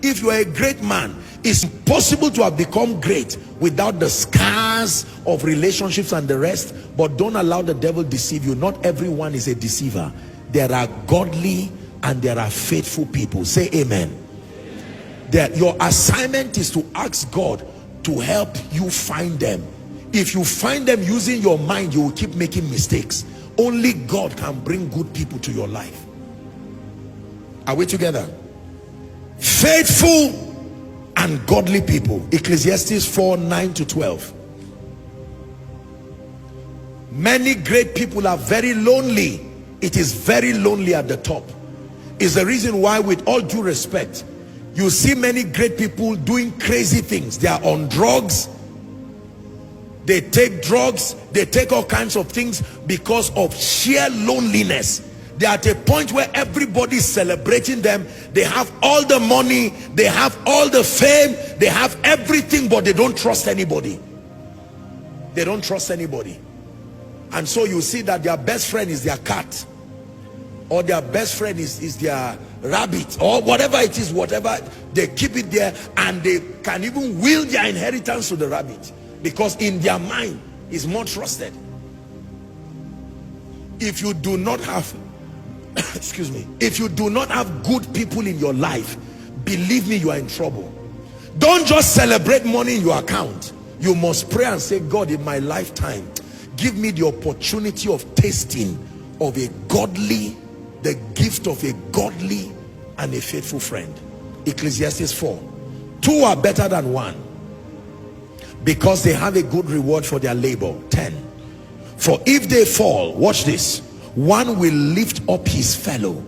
If you are a great man, it's impossible to have become great without the scars of relationships and the rest. But don't allow the devil deceive you. Not everyone is a deceiver. There are godly and there are faithful people. Say amen. That your assignment is to ask God to help you find them. If you find them using your mind, you will keep making mistakes. Only God can bring good people to your life. Are we together? Faithful and godly people. Ecclesiastes 4:9-12. Many great people are very lonely. It is very lonely at the top. Is the reason why, with all due respect, you see many great people doing crazy things. They are on drugs, they take drugs, they take all kinds of things because of sheer loneliness. They are at a point where everybody is celebrating them. They have all the money, they have all the fame, they have everything, but they don't trust anybody. They don't trust anybody. And so you see that their best friend is their cat, or their best friend is their rabbit, or whatever it is, whatever. They keep it there, and they can even will their inheritance to the rabbit, because in their mind is more trusted. If you do not have excuse me, if you do not have good people in your life, believe me, you are in trouble. Don't just celebrate money in your account. You must pray and say, God, in my lifetime, give me the opportunity of tasting of a godly, the gift of a godly and a faithful friend. Ecclesiastes 4. 2 are better than 1, because they have a good reward for their labor. 10. For if they fall, watch this, one will lift up his fellow.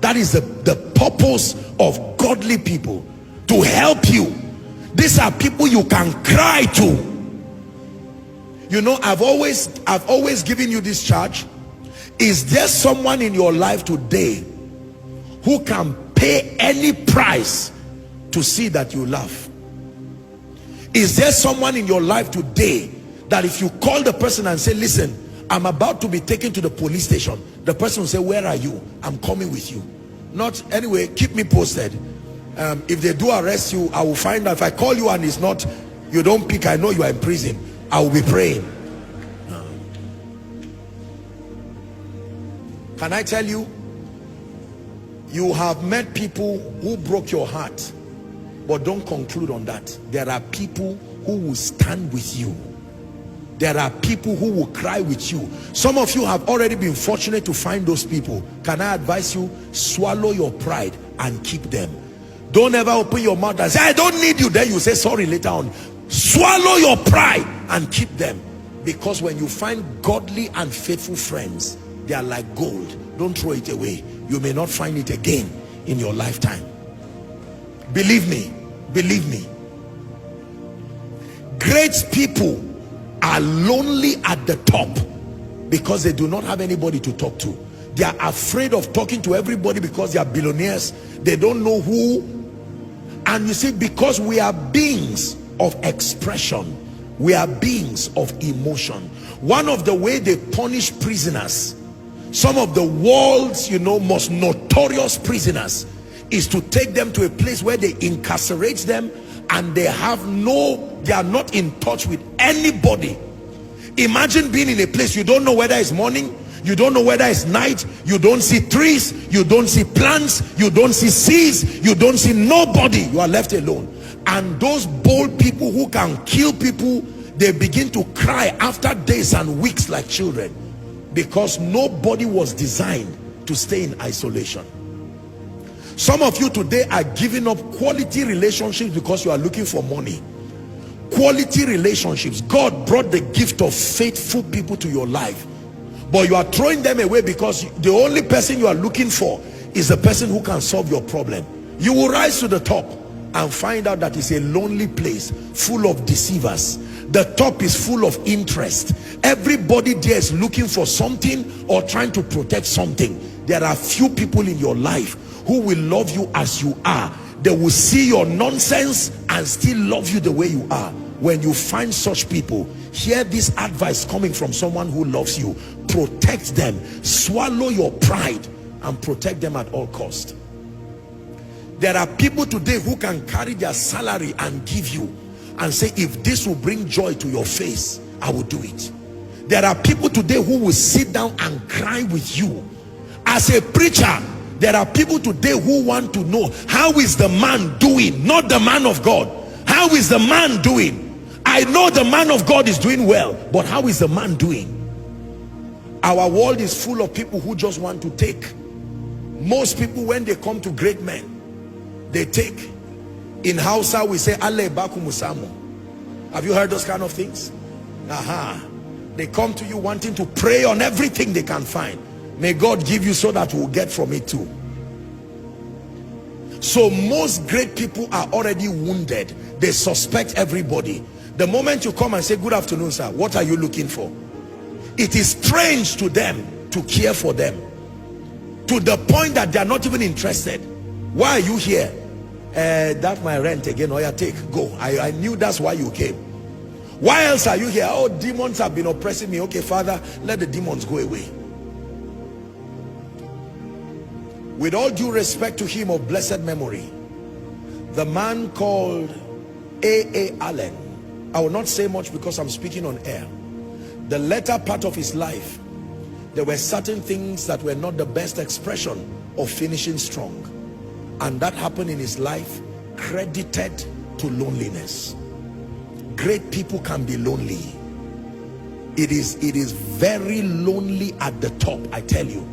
That is the purpose of godly people, to help you. These are people you can cry to. You know, I've always given you this charge. Is there someone in your life today who can pay any price to see that you laugh? Is there someone in your life today that if you call the person and say, listen, I'm about to be taken to the police station, the person will say, where are you? I'm coming with you. Not, anyway, keep me posted. If they do arrest you, I will find out. If I call you and it's not, you don't pick, I know you are in prison, I will be praying. Can I tell you, you have met people who broke your heart, but don't conclude on that. There are people who will stand with you. There are people who will cry with you. Some of you have already been fortunate to find those people. Can I advise you? Swallow your pride and keep them. Don't ever open your mouth and say, I don't need you. Then you say sorry later on. Swallow your pride and keep them. Because when you find godly and faithful friends, they are like gold. Don't throw it away. You may not find it again in your lifetime. Believe me. Believe me. Great people are lonely at the top because they do not have anybody to talk to. They are afraid of talking to everybody because they are billionaires. They don't know who. And you see, because we are beings of expression, we are beings of emotion. One of the way they punish prisoners, some of the world's, you know, most notorious prisoners, is to take them to a place where they incarcerate them, and they are not in touch with anybody. Imagine being in a place you don't know whether it's morning, you don't know whether it's night, you don't see trees, you don't see plants, you don't see seas, you don't see nobody. You are left alone. And those bold people who can kill people, they begin to cry after days and weeks like children, because nobody was designed to stay in isolation. Some of you today are giving up quality relationships because you are looking for money. Quality relationships. God brought the gift of faithful people to your life, but you are throwing them away because the only person you are looking for is the person who can solve your problem. You will rise to the top and find out that it's a lonely place full of deceivers. The top is full of interest. Everybody there is looking for something or trying to protect something. There are few people in your life who will love you as you are. They will see your nonsense and still love you the way you are. When you find such people, hear this advice coming from someone who loves you. Protect them. Swallow your pride and protect them at all cost. There are people today who can carry their salary and give you and say, if this will bring joy to your face, I will do it. There are people today who will sit down and cry with you. As a preacher, there are people today who want to know, how is the man doing? Not the man of God. How is the man doing? I know the man of God is doing well, but how is the man doing? Our world is full of people who just want to take. Most people, when they come to great men, they take. In Hausa we say Ale Baku Musamu. Have you heard those kind of things? They come to you wanting to pray on everything they can find. May God give you so that we'll get from it too. So most great people are already wounded. They suspect everybody. The moment you come and say, good afternoon, sir, what are you looking for? It is strange to them to care for them, to the point that they are not even interested. Why are you here? That my rent again. Oh yeah, take, go. I knew that's why you came. Why else are you here? Oh, demons have been oppressing me. Okay, Father, let the demons go away. With all due respect to him of blessed memory, the man called A.A. Allen, I will not say much because I'm speaking on air. The latter part of his life, there were certain things that were not the best expression of finishing strong, and that happened in his life, credited to loneliness. Great people can be lonely. It is very lonely at the top, I tell you.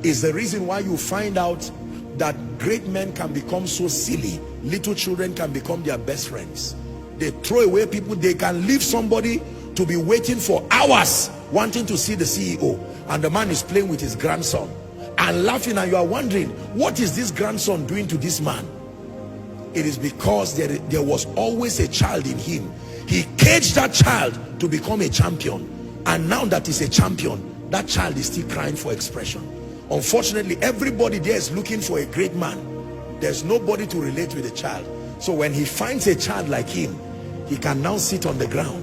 Is the reason why you find out that great men can become so silly. Little children can become their best friends. They throw away people. They can leave somebody to be waiting for hours wanting to see the CEO, and the man is playing with his grandson and laughing, and you are wondering, what is this grandson doing to this man? It is because there was always a child in him. He caged that child to become a champion, and now that he's a champion, that child is still crying for expression. Unfortunately, everybody there is looking for a great man. There's nobody to relate with the child. So when he finds a child like him, he can now sit on the ground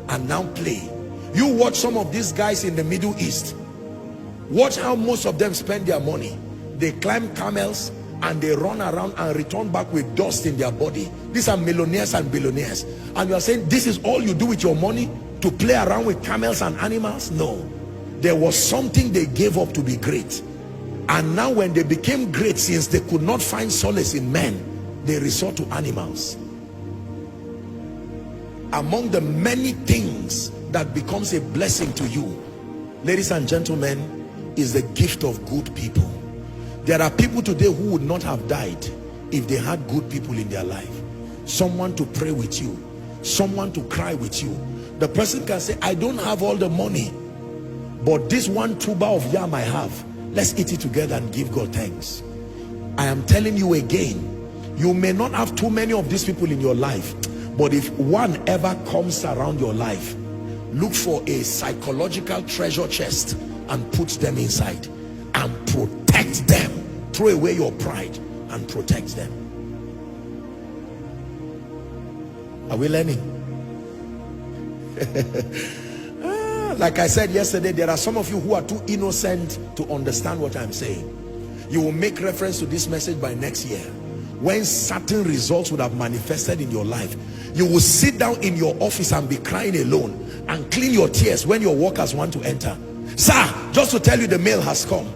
and now play. You watch some of these guys in the Middle East. Watch how most of them spend their money. They climb camels and they run around and return back with dust in their body. These are millionaires and billionaires. And you are saying this is all you do with your money, to play around with camels and animals? No. There was something they gave up to be great. And now when they became great, since they could not find solace in men, they resort to animals. Among the many things that becomes a blessing to you, ladies and gentlemen, is the gift of good people. There are people today who would not have died if they had good people in their life. Someone to pray with you, someone to cry with you. The person can say, I don't have all the money, but this one tuber of yam I have, let's eat it together and give God thanks. I am telling you again, you may not have too many of these people in your life, but if one ever comes around your life, look for a psychological treasure chest and put them inside and protect them. Throw away your pride and protect them. Are we learning? Like I said yesterday, there are some of you who are too innocent to understand what I'm saying. You will make reference to this message by next year, when certain results would have manifested in your life. You will sit down in your office and be crying alone and clean your tears when your workers want to enter. Sir, just to tell you the mail has come.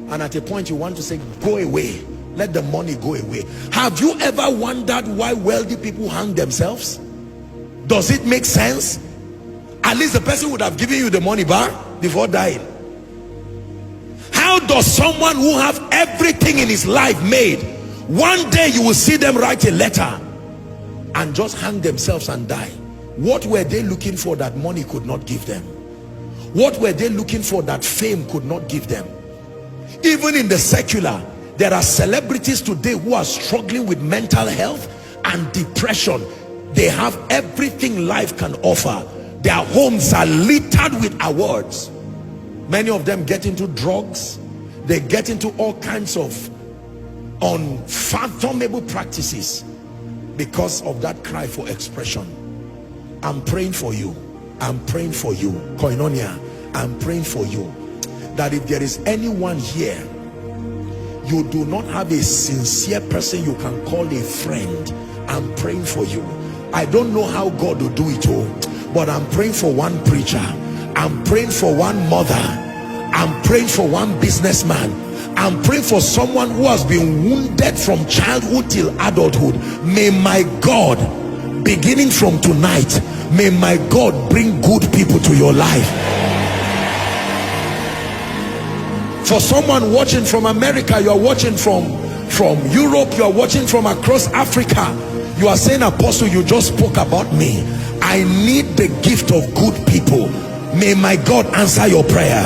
And at a point you want to say, go away, let the money go away. Have you ever wondered why wealthy people hang themselves? Does it make sense? At least the person would have given you the money back before dying. How does someone who have everything in his life made, one day you will see them write a letter and just hang themselves and die? What were they looking for that money could not give them? What were they looking for that fame could not give them? Even in the secular, there are celebrities today who are struggling with mental health and depression. They have everything life can offer. Their homes are littered with awards. Many of them get into drugs. They get into all kinds of unfathomable practices because of that cry for expression. I'm praying for you. I'm praying for you. Koinonia, I'm praying for you, that if there is anyone here, you do not have a sincere person you can call a friend, I'm praying for you. I don't know how God will do it all, but I'm praying for one preacher, I'm praying for one mother, I'm praying for one businessman, I'm praying for someone who has been wounded from childhood till adulthood. May my God, beginning from tonight, may my God bring good people to your life. For someone watching from America, you are watching from Europe, you are watching from across Africa, you are saying, Apostle, you just spoke about me. I need the gift of good people. May my God answer your prayer.